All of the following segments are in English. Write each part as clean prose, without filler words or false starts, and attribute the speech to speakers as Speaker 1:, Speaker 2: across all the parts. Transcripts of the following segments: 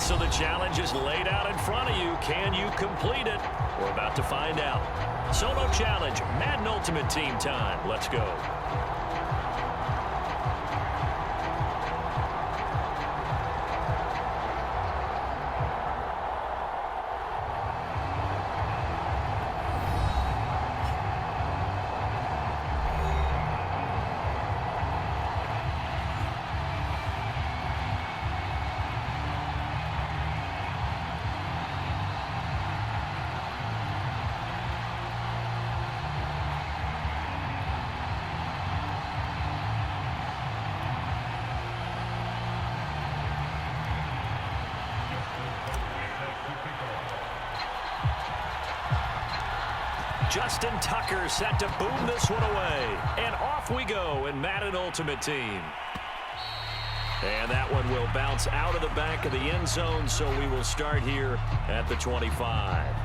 Speaker 1: So the challenge is laid out in front of you. Can you complete it? We're about to find out. Solo challenge, Madden Ultimate Team time. Let's go. Justin Tucker set to boom this one away. And off we go in Madden Ultimate Team. And that one will bounce out of the back of the end zone, so we will start here at the 25.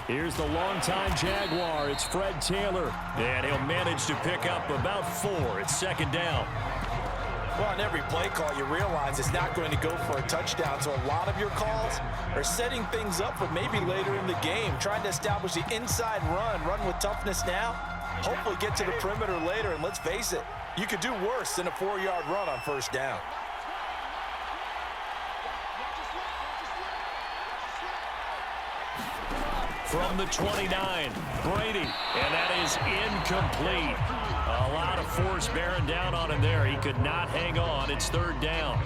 Speaker 1: Here's the longtime Jaguar. It's Fred Taylor. And he'll manage to pick up about 4. It's second down.
Speaker 2: Well, on every play call, you realize it's not going to go for a touchdown. So a lot of your calls are setting things up for maybe later in the game, trying to establish the inside run with toughness now, hopefully get to the perimeter later. And let's face it, you could do worse than a 4-yard run on first down.
Speaker 1: From the 29, Brady, and that is incomplete. A lot of force bearing down on him there. He could not hang on. It's third down.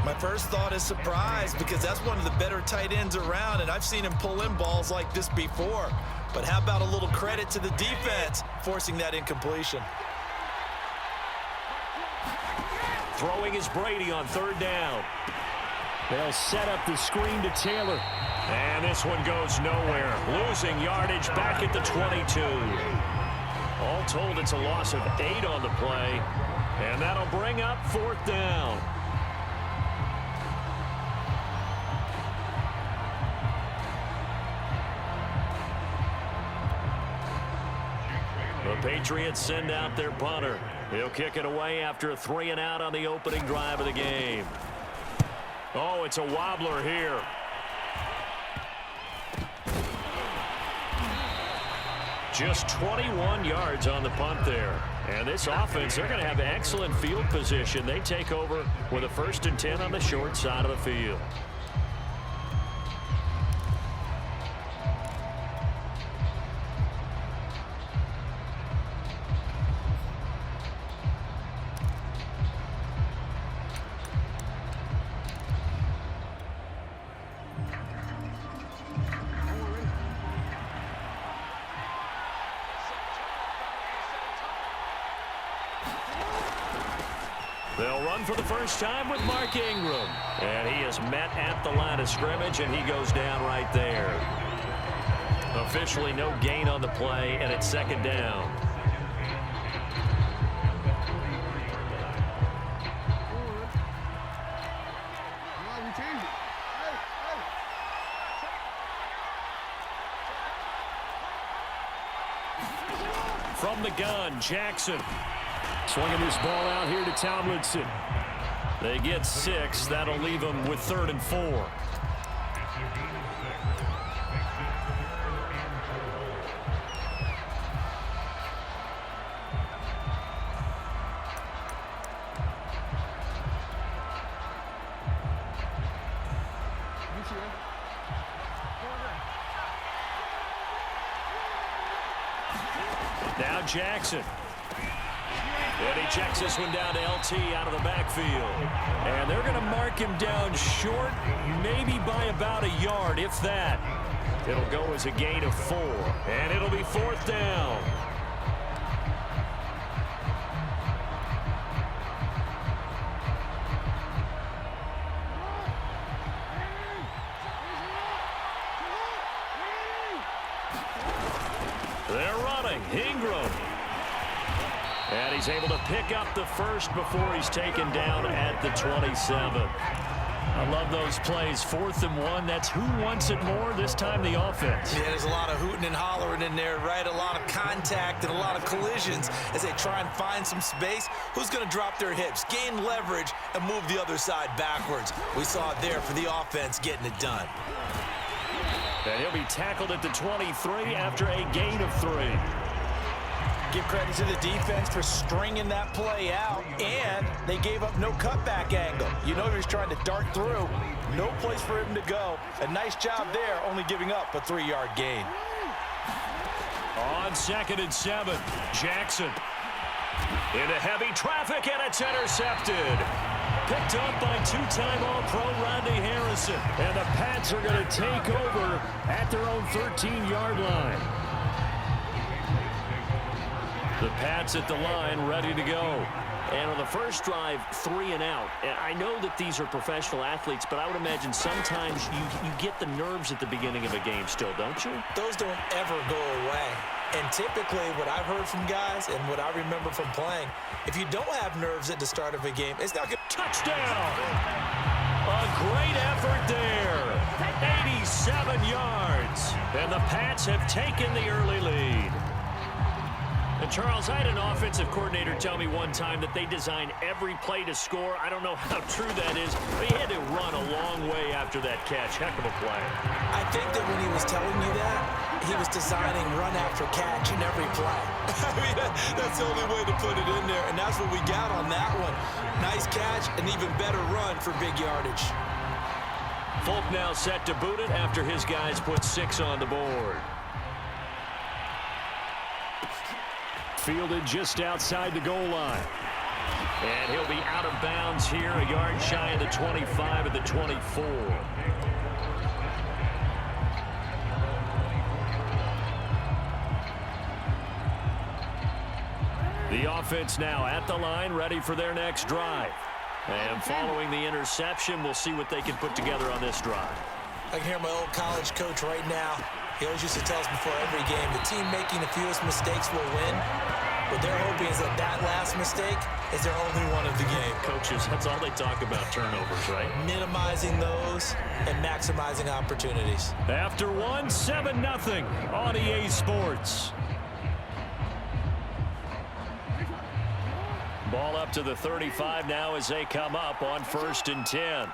Speaker 2: My first thought is surprise, because that's one of the better tight ends around, and I've seen him pull in balls like this before. But how about a little credit to the defense forcing that incompletion?
Speaker 1: Throwing is Brady on third down. They'll set up the screen to Taylor. And this one goes nowhere. Losing yardage back at the 22. All told, it's a loss of 8 on the play. And that'll bring up fourth down. The Patriots send out their punter. He'll kick it away after a 3-and-out on the opening drive of the game. Oh, it's a wobbler here. Just 21 yards on the punt there. And this offense, they're going to have excellent field position. They take over with a 1st and 10 on the short side of the field. They'll run for the first time with Mark Ingram. And he is met at the line of scrimmage, and he goes down right there. Officially no gain on the play, and it's second down. From the gun, Jackson. Swinging this ball out here to Tomlinson. They get 6. That'll leave them with 3rd and 4. Now Jackson. And he checks this one down to LT out of the backfield. And they're going to mark him down short, maybe by about a yard, if that. It'll go as a gain of 4. And it'll be 4th down. Ingram. And he's able to pick up the first before he's taken down at the 27. I love those plays. 4th and 1. That's who wants it more, this time the offense.
Speaker 2: Yeah, there's a lot of hooting and hollering in there, right? A lot of contact and a lot of collisions as they try and find some space. Who's going to drop their hips, gain leverage, and move the other side backwards? We saw it there for the offense getting it done.
Speaker 1: And he'll be tackled at the 23 after a gain of 3.
Speaker 2: Give credit to the defense for stringing that play out, and they gave up no cutback angle. You know he was trying to dart through. No place for him to go. A nice job there, only giving up a 3-yard gain.
Speaker 1: On 2nd and 7, Jackson. Into heavy traffic, and it's intercepted. Picked up by 2-time All-Pro Rodney Harrison. And the Pats are going to take over at their own 13-yard line. The Pats at the line, ready to go. And on the first drive, 3 and out. I know that these are professional athletes, but I would imagine sometimes you get the nerves at the beginning of a game still, don't you?
Speaker 2: Those don't ever go away. And typically, what I've heard from guys and what I remember from playing, if you don't have nerves at the start of a game, it's not good.
Speaker 1: Touchdown! A great effort there. 87 yards. And the Pats have taken the early lead. And Charles, I had an offensive coordinator tell me one time that they design every play to score. I don't know how true that is, but he had to run a long way after that catch. Heck of a play.
Speaker 2: I think that when he was telling you that, he was designing run after catch in every play. I mean, that's the only way to put it in there, and that's what we got on that one. Nice catch, an even better run for big yardage.
Speaker 1: Folk now set to boot it after his guys put 6 on the board. Fielded just outside the goal line. And he'll be out of bounds here, a yard shy of the 25 at the 24. The offense now at the line, ready for their next drive. And following the interception, we'll see what they can put together on this drive.
Speaker 2: I can hear my old college coach right now. He always used to tell us before every game, the team making the fewest mistakes will win. What they're hoping is that that last mistake is their only one of the game.
Speaker 1: Coaches, that's all they talk about, turnovers, right?
Speaker 2: Minimizing those and maximizing opportunities.
Speaker 1: After 7-0 on EA Sports. Ball up to the 35 now as they come up on 1st and 10.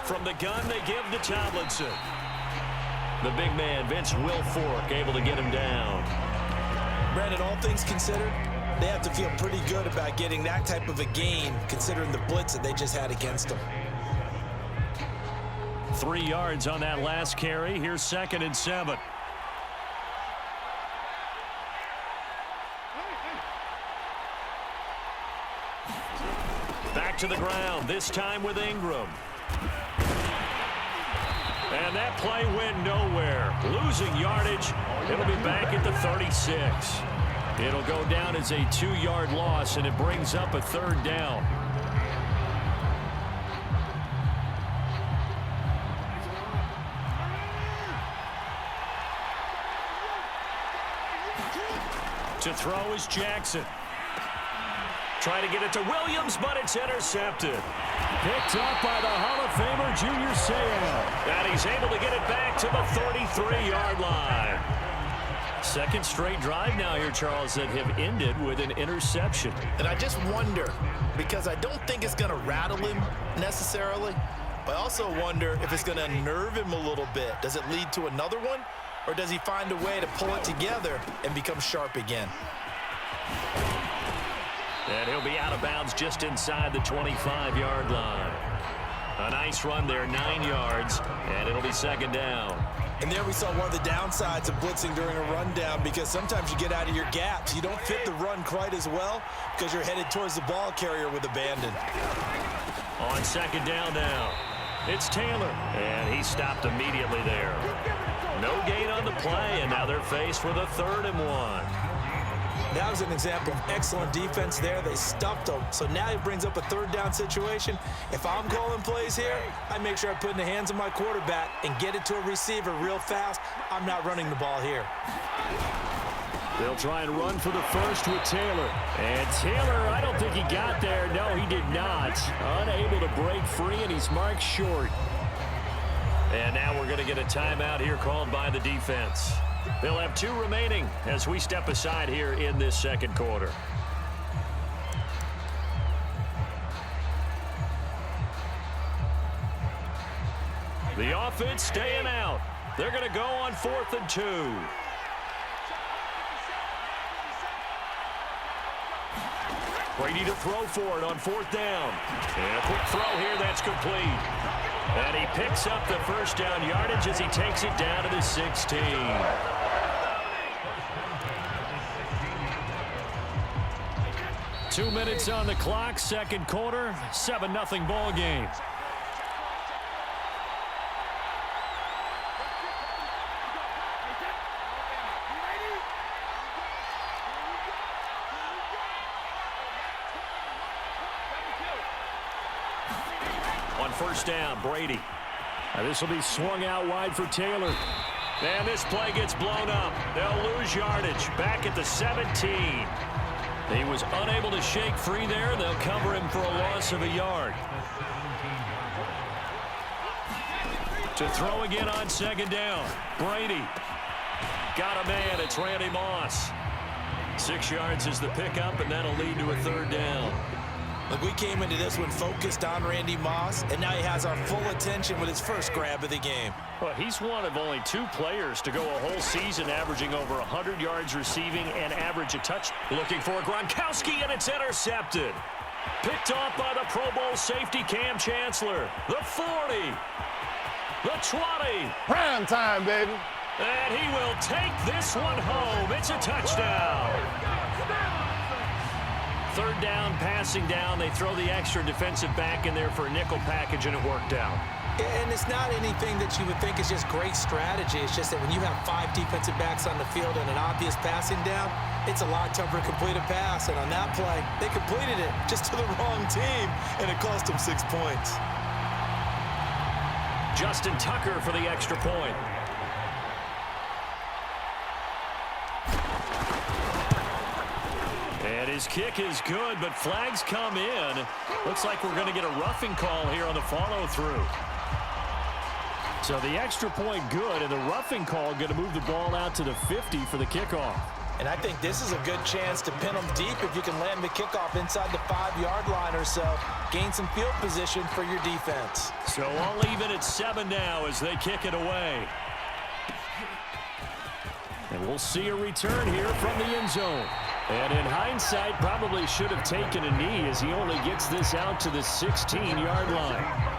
Speaker 1: From the gun, they give to Tomlinson. The big man, Vince Wilfork, able to get him down.
Speaker 2: Brandon, all things considered, they have to feel pretty good about getting that type of a gain, considering the blitz that they just had against them.
Speaker 1: 3 yards on that last carry. Here's 2nd and 7. Back to the ground, this time with Ingram. And that play went nowhere. Losing yardage. It'll be back at the 36. It'll go down as a 2-yard loss, and it brings up a 3rd down. To throw is Jackson. Try to get it to Williams, but it's intercepted. Picked up by the Hall of Famer Junior Seau. And he's able to get it back to the 33-yard line. 2nd straight drive now here, Charles, that have ended with an interception.
Speaker 2: And I just wonder, because I don't think it's going to rattle him necessarily, but I also wonder if it's going to nerve him a little bit. Does it lead to another one, or does he find a way to pull it together and become sharp again?
Speaker 1: And he'll be out of bounds just inside the 25-yard line. A nice run there, 9 yards, and it'll be 2nd down.
Speaker 2: And there we saw one of the downsides of blitzing during a rundown, because sometimes you get out of your gaps. You don't fit the run quite as well because you're headed towards the ball carrier with abandon.
Speaker 1: On 2nd down now, it's Taylor, and he stopped immediately there. No gain on the play, and now they're faced with a 3rd and 1.
Speaker 2: That was an example of excellent defense there. They stuffed him. So now he brings up a third down situation. If I'm calling plays here, I make sure I put it in the hands of my quarterback and get it to a receiver real fast. I'm not running the ball here.
Speaker 1: They'll try and run for the first with Taylor. And Taylor, I don't think he got there. No, he did not. Unable to break free, and he's marked short. And now we're going to get a timeout here called by the defense. They'll have 2 remaining as we step aside here in this second quarter. The offense staying out. They're going to go on 4th and 2. Brady to throw for it on 4th down. And a quick throw here that's complete. And he picks up the first down yardage as he takes it down to the 16. 2 minutes on the clock, second quarter, 7-0 ball game. On first down, Brady. This will be swung out wide for Taylor. And this play gets blown up. They'll lose yardage back at the 17. He was unable to shake free there. They'll cover him for a loss of a yard. To throw again on second down. Brady. Got a man. It's Randy Moss. 6 yards is the pickup, and that'll lead to a third down.
Speaker 2: Look, we came into this one focused on Randy Moss, and now he has our full attention with his first grab of the game.
Speaker 1: Well, he's one of only 2 players to go a whole season averaging over 100 yards receiving and average a touch. Looking for Gronkowski, and it's intercepted. Picked off by the Pro Bowl safety Cam Chancellor. The 40. The 20.
Speaker 3: Prime time, baby.
Speaker 1: And he will take this one home. It's a touchdown. Third down, passing down. They throw the extra defensive back in there for a nickel package, and it worked out.
Speaker 2: And it's not anything that you would think is just great strategy. It's just that when you have 5 defensive backs on the field and an obvious passing down, it's a lot tougher to complete a pass. And on that play, they completed it just to the wrong team, and it cost them 6 points.
Speaker 1: Justin Tucker for the extra point. And his kick is good, but flags come in. Looks like we're going to get a roughing call here on the follow-through. So the extra point good, and the roughing call going to move the ball out to the 50 for the kickoff.
Speaker 2: And I think this is a good chance to pin them deep if you can land the kickoff inside the 5-yard line or so. Gain some field position for your defense.
Speaker 1: So I'll leave it at 7 now as they kick it away. And we'll see a return here from the end zone. And in hindsight, probably should have taken a knee as he only gets this out to the 16-yard line.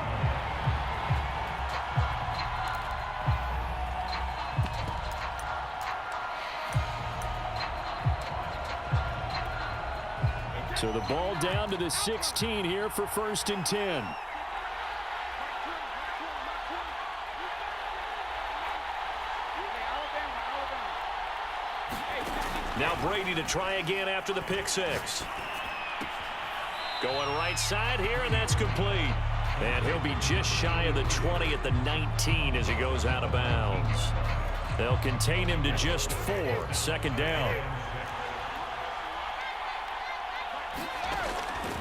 Speaker 1: So the ball down to the 16 here for 1st and 10. Now Brady to try again after the pick 6. Going right side here, and that's complete. And he'll be just shy of the 20 at the 19 as he goes out of bounds. They'll contain him to just 4. 2nd down.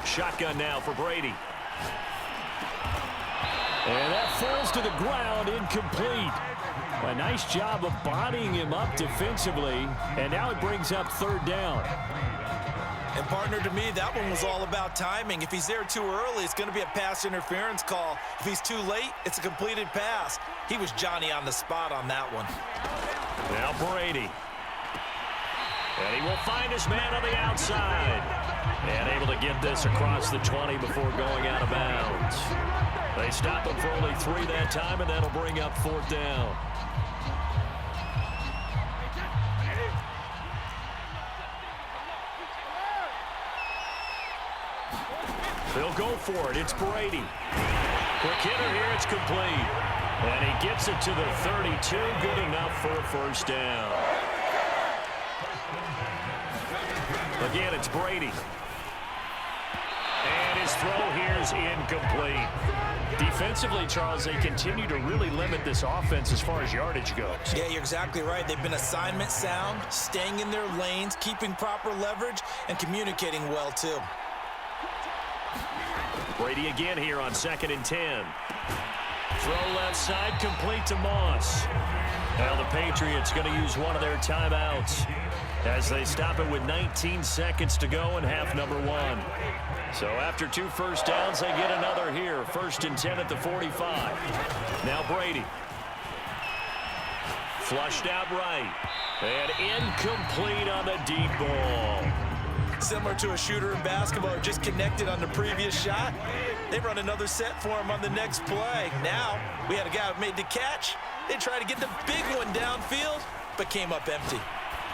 Speaker 1: Shotgun now for Brady. And that falls to the ground, incomplete. A nice job of bodying him up defensively, and now it brings up 3rd down.
Speaker 2: And partner, to me, that one was all about timing. If he's there too early, it's going to be a pass interference call. If he's too late, it's a completed pass. He was Johnny on the spot on that one.
Speaker 1: Now Brady. And he will find his man on the outside. And able to get this across the 20 before going out of bounds. They stop him for only 3 that time, and that'll bring up 4th down. They'll go for it. It's Brady. Quick hitter here. It's complete. And he gets it to the 32. Good enough for a 1st down. Again, it's Brady. And his throw here is incomplete. Defensively, Charles, they continue to really limit this offense as far as yardage goes.
Speaker 2: Yeah, you're exactly right. They've been assignment sound, staying in their lanes, keeping proper leverage, and communicating well, too.
Speaker 1: Brady again here on 2nd and 10. Throw left side, complete to Moss. Now the Patriots going to use one of their timeouts as they stop it with 19 seconds to go in half number 1. So after 2 first downs, they get another here. 1st and 10 at the 45. Now Brady. Flushed out right. And incomplete on the deep ball.
Speaker 2: Similar to a shooter in basketball, just connected on the previous shot. They run another set for him on the next play. Now, we had a guy who made the catch. They tried to get the big one downfield, but came up empty.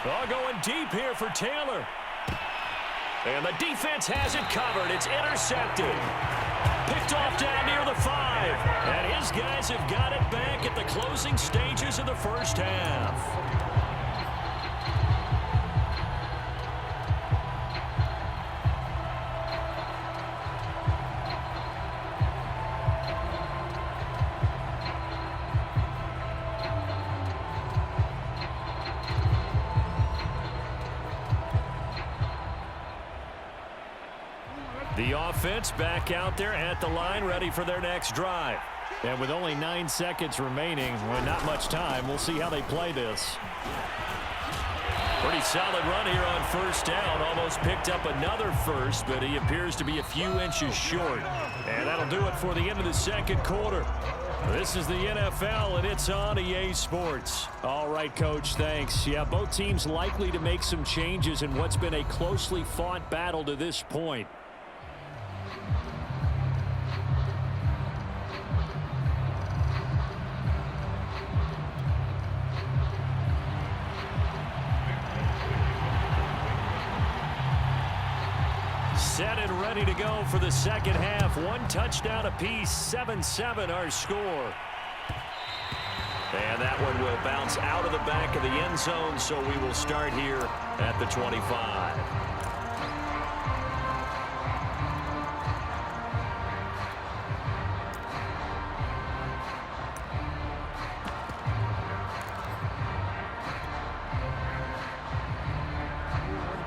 Speaker 1: All going deep here for Taylor. And the defense has it covered. It's intercepted. Picked off down near the 5. And his guys have got it back at the closing stages of the first half. The offense back out there at the line, ready for their next drive. And with only 9 seconds remaining, well, not much time, we'll see how they play this. Pretty solid run here on 1st down. Almost picked up another first, but he appears to be a few inches short. And that'll do it for the end of the 2nd quarter. This is the NFL, and it's on EA Sports. All right, Coach, thanks. Yeah, both teams likely to make some changes in what's been a closely fought battle to this point. Set and ready to go for the 2nd half. 1 touchdown apiece, 7-7 our score. And that one will bounce out of the back of the end zone, so we will start here at the 25.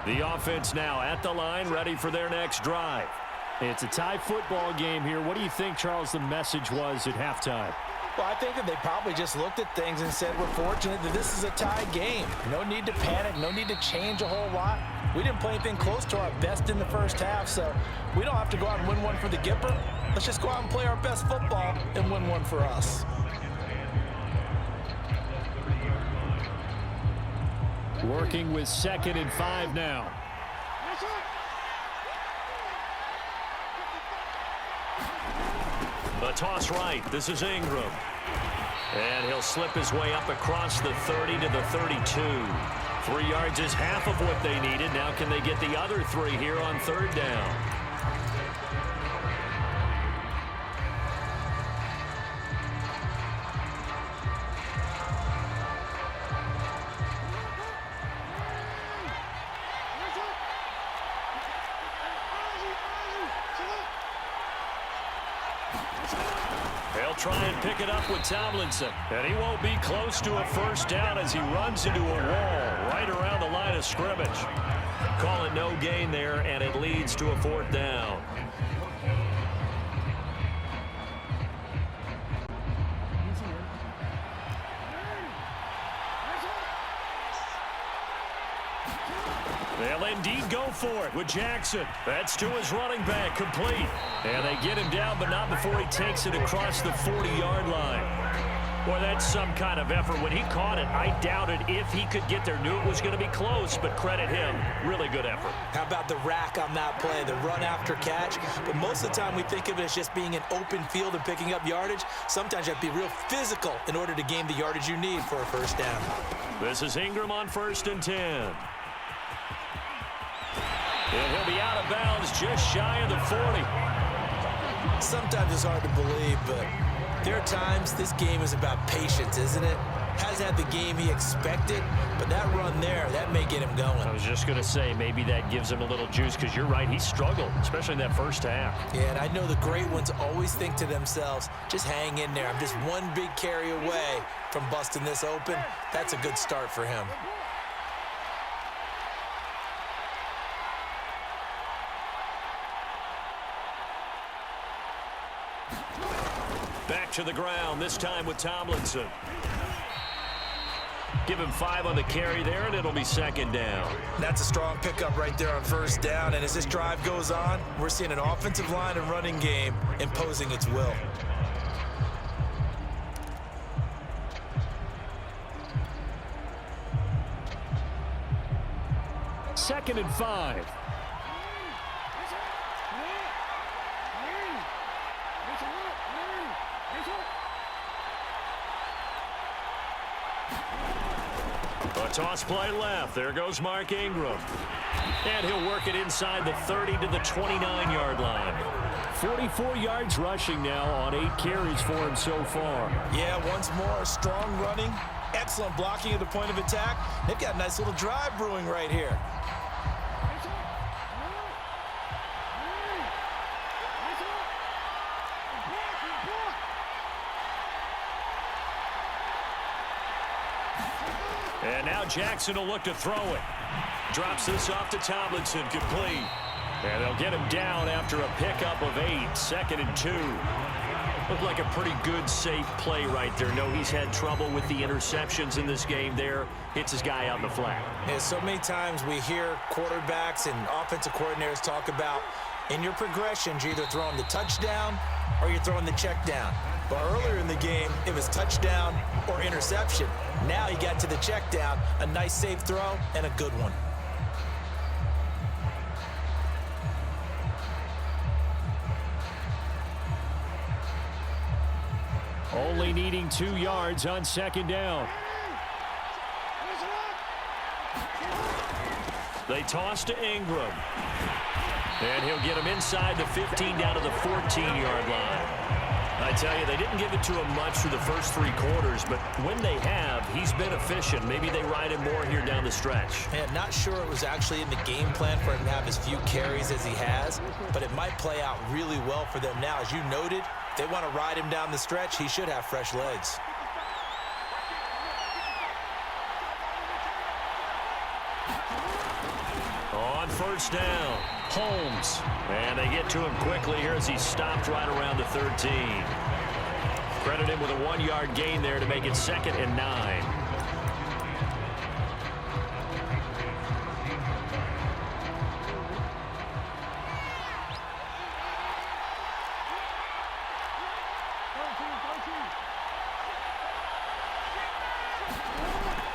Speaker 1: The offense now at the line, ready for their next drive. It's a tie football game here. What do you think, Charles, the message was at halftime?
Speaker 2: Well, I think that they probably just looked at things and said, we're fortunate that this is a tie game. No need to panic, no need to change a whole lot. We didn't play anything close to our best in the first half, so we don't have to go out and win one for the Gipper. Let's just go out and play our best football and win one for us.
Speaker 1: Working with 2nd and 5 now. The toss right. This is Ingram. And he'll slip his way up across the 30 to the 32. 3 yards is half of what they needed. Now can they get the other 3 here on 3rd down? They'll try and pick it up with Tomlinson. And he won't be close to a first down as he runs into a wall right around the line of scrimmage. Call it no gain there, and it leads to a 4th down. They'll indeed go for it with Jackson. That's to his running back, complete. And they get him down, but not before he takes it across the 40-yard line. Boy, that's some kind of effort. When he caught it, I doubted if he could get there. Knew it was going to be close, but credit him. Really good effort.
Speaker 2: How about the rack on that play, the run after catch? But most of the time we think of it as just being an open field and picking up yardage. Sometimes you have to be real physical in order to gain the yardage you need for a first down.
Speaker 1: This is Ingram on 1st and 10. And he'll be out of bounds just shy of the 40.
Speaker 2: Sometimes it's hard to believe, but there are times this game is about patience, isn't it? Hasn't had the game he expected, but that run there, that may get him going.
Speaker 1: I was just going to say, maybe that gives him a little juice, because you're right, he struggled, especially in that first half.
Speaker 2: Yeah, and I know the great ones always think to themselves, just hang in there. I'm just one big carry away from busting this open. That's a good start for him.
Speaker 1: Back to the ground, this time with Tomlinson. Give him 5 on the carry there, and it'll be second down.
Speaker 2: That's a strong pickup right there on first down, and as this drive goes on, we're seeing an offensive line and running game imposing its will.
Speaker 1: Second and 5. A toss play left. There goes Mark Ingram. And he'll work it inside the 30 to the 29-yard line. 44 yards rushing now on 8 carries for him so far.
Speaker 2: Yeah, once more, strong running, excellent blocking at the point of attack. They've got a nice little drive brewing right here.
Speaker 1: And now Jackson will look to throw it. Drops this off to Tomlinson, complete. And they'll get him down after a pickup of 8, 2nd and 2. Looked like a pretty good, safe play right there. No, he's had trouble with the interceptions in this game there. Hits his guy out in the flat.
Speaker 2: Yeah, so many times we hear quarterbacks and offensive coordinators talk about in your progressions, you're either throwing the touchdown or you're throwing the check down. But earlier in the game, it was touchdown or interception. Now he got to the check down, a nice safe throw, and a good one.
Speaker 1: Only needing 2 yards on second down. They toss to Ingram. And he'll get him inside the 15 down to the 14-yard line. I tell you, they didn't give it to him much through the first 3 quarters, but when they have, he's been efficient. Maybe they ride him more here down the stretch.
Speaker 2: Man, not sure it was actually in the game plan for him to have as few carries as he has, but it might play out really well for them now. As you noted, if they want to ride him down the stretch, he should have fresh legs.
Speaker 1: On first down, Holmes. And they get to him quickly here as he stopped right around the 13. Credit him with a 1-yard gain there to make it 2nd and 9.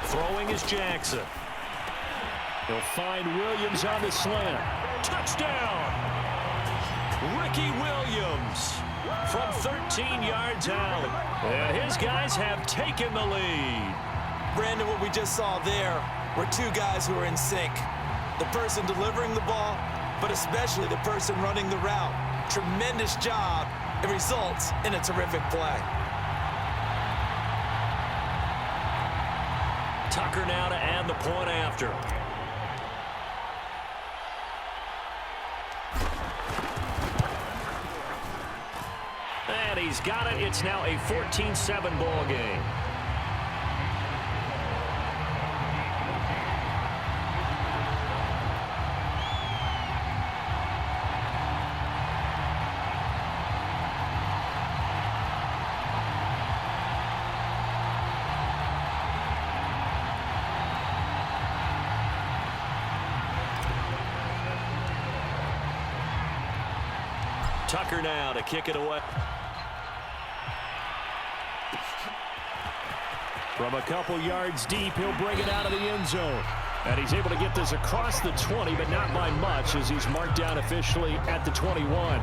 Speaker 1: Throwing is Jackson. He'll find Williams on the slant. Touchdown! Ricky Williams from 13 yards out. And his guys have taken the lead.
Speaker 2: Brandon, what we just saw there were 2 guys who are in sync. The person delivering the ball, but especially the person running the route. Tremendous job. It results in a terrific play.
Speaker 1: Tucker now to add the point after. And he's got it. It's now a 14-7 ball game. Tucker now to kick it away. From a couple yards deep, he'll bring it out of the end zone. And he's able to get this across the 20, but not by much, as he's marked down officially at the 21.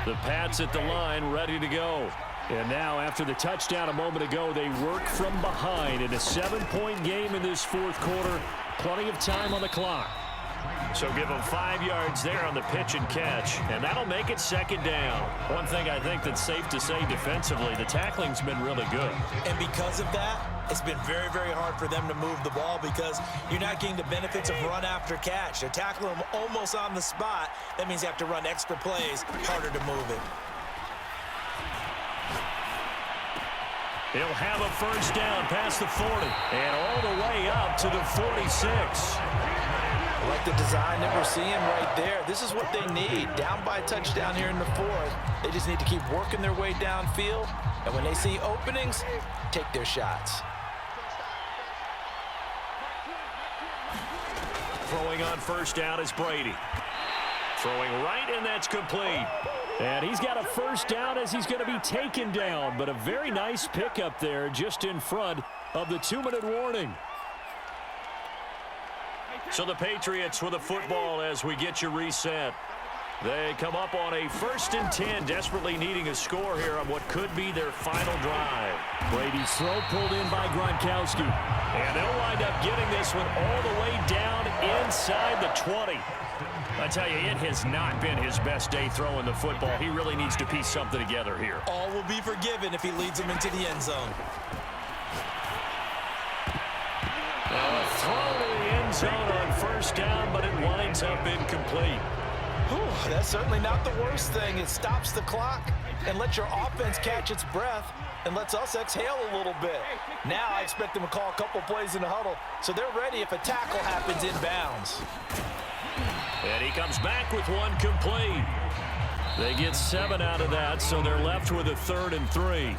Speaker 1: The Pats at the line, ready to go. And now, after the touchdown a moment ago, they work from behind in a 7-point game in this fourth quarter. Plenty of time on the clock. So give them 5 yards there on the pitch and catch, and that'll make it second down. One thing I think that's safe to say defensively, the tackling's been really good.
Speaker 2: And because of that, it's been very, very hard for them to move the ball because you're not getting the benefits of run after catch. They're tackling them almost on the spot. That means you have to run extra plays, harder to move it.
Speaker 1: He'll have a first down past the 40 and all the way up to the 46.
Speaker 2: I like the design that we're seeing right there. This is what they need. Down by a touchdown here in the fourth. They just need to keep working their way downfield. And when they see openings, take their shots.
Speaker 1: Throwing on first down is Brady. Throwing right, and that's complete. And he's got a first down as he's going to be taken down. But a very nice pickup there just in front of the 2-minute warning. So the Patriots with a football as we get you reset. They come up on a 1st and 10, desperately needing a score here on what could be their final drive. Brady's throw pulled in by Gronkowski. And they'll wind up getting this one all the way down inside the 20. I tell you, it has not been his best day throwing the football. He really needs to piece something together here.
Speaker 2: All will be forgiven if he leads them into the end zone.
Speaker 1: Now a throw to the end zone on first down, but it winds up incomplete.
Speaker 2: Whew, that's certainly not the worst thing. It stops the clock and lets your offense catch its breath and lets us exhale a little bit. Now I expect them to call a couple plays in the huddle so they're ready if a tackle happens inbounds.
Speaker 1: And he comes back with one complete. They get 7 out of that, so they're left with a 3rd and 3.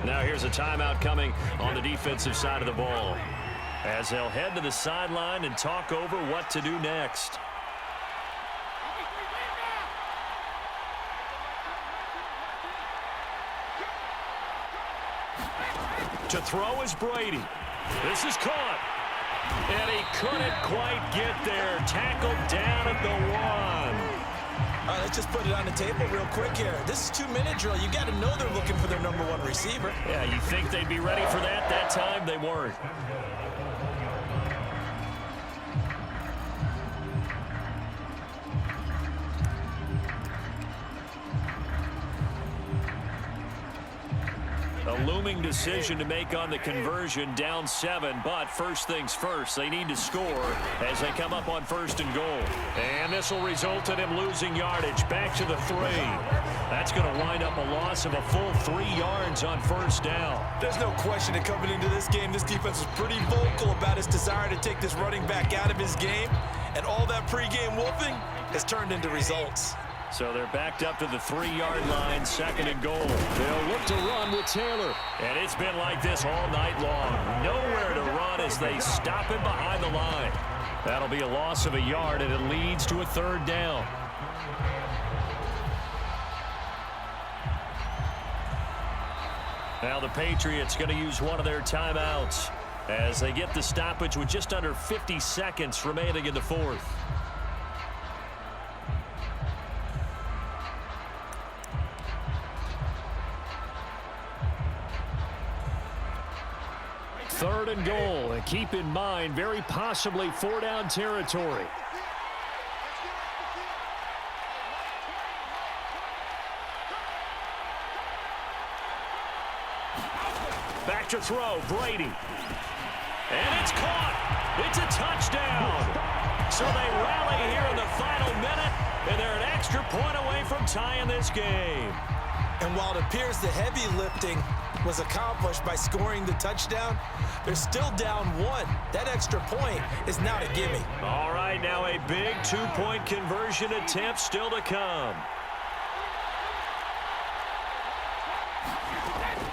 Speaker 1: Now here's a timeout coming on the defensive side of the ball, as they'll head to the sideline and talk over what to do next. To throw is Brady. This is caught. And he couldn't quite get there. Tackled down at the 1.
Speaker 2: All right, let's just put it on the table real quick here. This is 2-minute drill. You got to know they're looking for their number 1 receiver.
Speaker 1: Yeah, you think they'd be ready for that? That time they weren't. A looming decision to make on the conversion, down 7, but first things first, they need to score as they come up on 1st and goal. And this will result in him losing yardage back to the 3. That's going to wind up a loss of a full 3 yards on first down.
Speaker 2: There's no question that coming into this game, this defense was pretty vocal about its desire to take this running back out of his game, and all that pregame wolfing has turned into results.
Speaker 1: So they're backed up to the 3-yard line, 2nd and goal. They'll look to run with Taylor. And it's been like this all night long. Nowhere to run as they stop him behind the line. That'll be a loss of a yard, and it leads to a 3rd down. Now the Patriots going to use one of their timeouts as they get the stoppage with just under 50 seconds remaining in the 4th. Third and goal, and keep in mind, very possibly 4-down territory. Back to throw, Brady. And it's caught. It's a touchdown. So they rally here in the final minute, and they're an extra point away from tying this game.
Speaker 2: And while it appears the heavy lifting was accomplished by scoring the touchdown, they're still down 1. That extra point is not a gimme.
Speaker 1: All right, now a big 2-point conversion attempt still to come.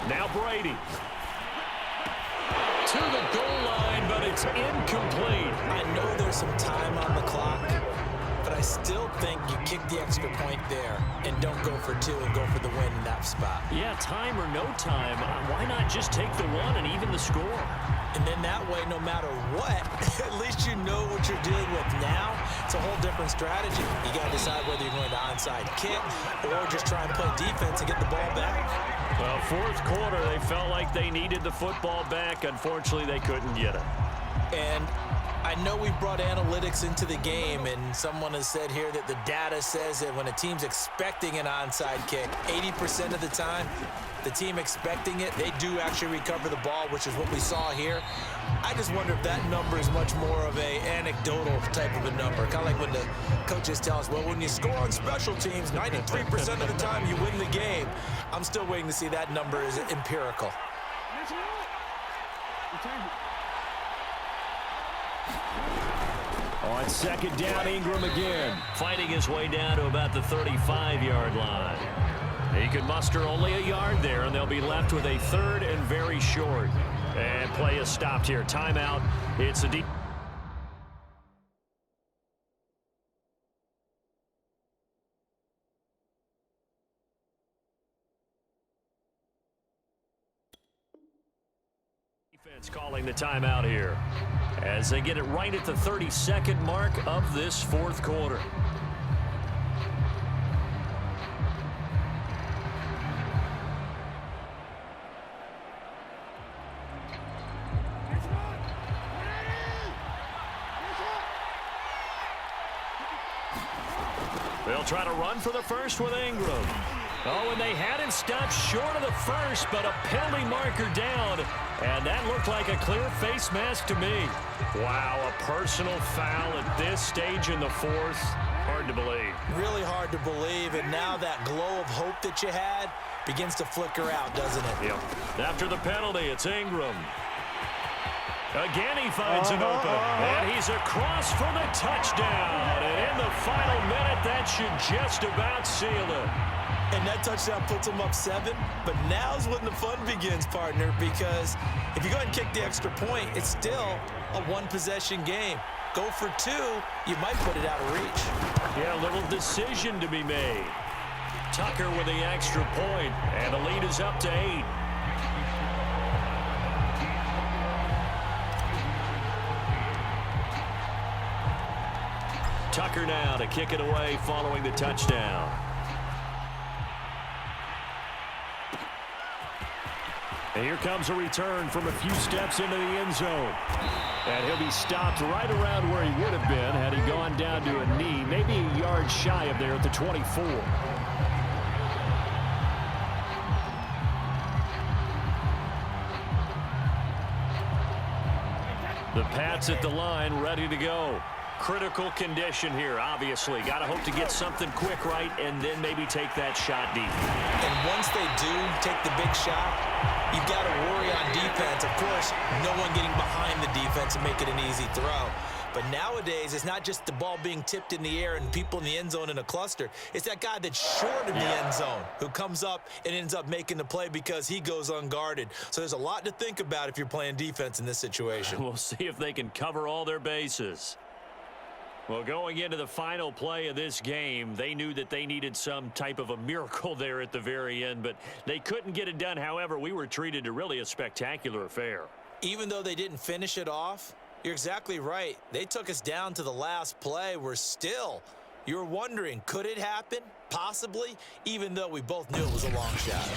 Speaker 1: Now Brady. To the goal line, but it's incomplete.
Speaker 2: I know there's some time on the clock, but I still think you kick the extra point there and don't go for 2 and go for the win in that spot.
Speaker 1: Yeah, time or no time, why not just take the 1 and even the score?
Speaker 2: And then that way, no matter what, at least you know what you're dealing with now. It's a whole different strategy. You got to decide whether you're going to onside kick or just try and play defense and get the ball back.
Speaker 1: Well, 4th quarter, they felt like they needed the football back. Unfortunately, they couldn't get it.
Speaker 2: And I know we've brought analytics into the game, and someone has said here that the data says that when a team's expecting an onside kick, 80% of the time, the team expecting it, they do actually recover the ball, which is what we saw here. I just wonder if that number is much more of a anecdotal type of a number. Kind of like when the coaches tell us, well, when you score on special teams, 93% of the time you win the game. I'm still waiting to see that number is empirical.
Speaker 1: On second down, Ingram again, fighting his way down to about the 35-yard line. He could muster only a yard there, and they'll be left with a third and very short. And play is stopped here. Timeout. It's a deep. Defense calling the timeout here as they get it right at the 32nd mark of this fourth quarter. They'll try to run for the first with Ingram. Oh, and they had him stopped short of the first, but a penalty marker down. And that looked like a clear face mask to me. Wow, a personal foul at this stage in the fourth. Hard to believe. Really hard to believe, and now that glow of hope that you had begins to flicker out, doesn't it? Yep. After the penalty, it's Ingram. Again, he finds an open, and he's across for the touchdown. And in the final minute, that should just about seal it. And that touchdown puts him up 7, but now's when the fun begins, partner, because if you go ahead and kick the extra point, it's still a one-possession game. Go for 2, you might put it out of reach. Yeah, a little decision to be made. Tucker with the extra point, and the lead is up to 8. Tucker now to kick it away following the touchdown. And here comes a return from a few steps into the end zone. And he'll be stopped right around where he would have been had he gone down to a knee, maybe a yard shy of there at the 24. The Pats at the line, ready to go. Critical condition here, obviously. Got to hope to get something quick right and then maybe take that shot deep. And once they do take the big shot, you've got to worry on defense. Of course, no one getting behind the defense and make it an easy throw. But nowadays, it's not just the ball being tipped in the air and people in the end zone in a cluster. It's that guy that's short of the end zone who comes up and ends up making the play because he goes unguarded. So there's a lot to think about if you're playing defense in this situation. We'll see if they can cover all their bases. Well, going into the final play of this game, they knew that they needed some type of a miracle there at the very end, but they couldn't get it done. However, we were treated to really a spectacular affair. Even though they didn't finish it off, you're exactly right. They took us down to the last play. You're wondering, could it happen? Possibly, even though we both knew it was a long shot.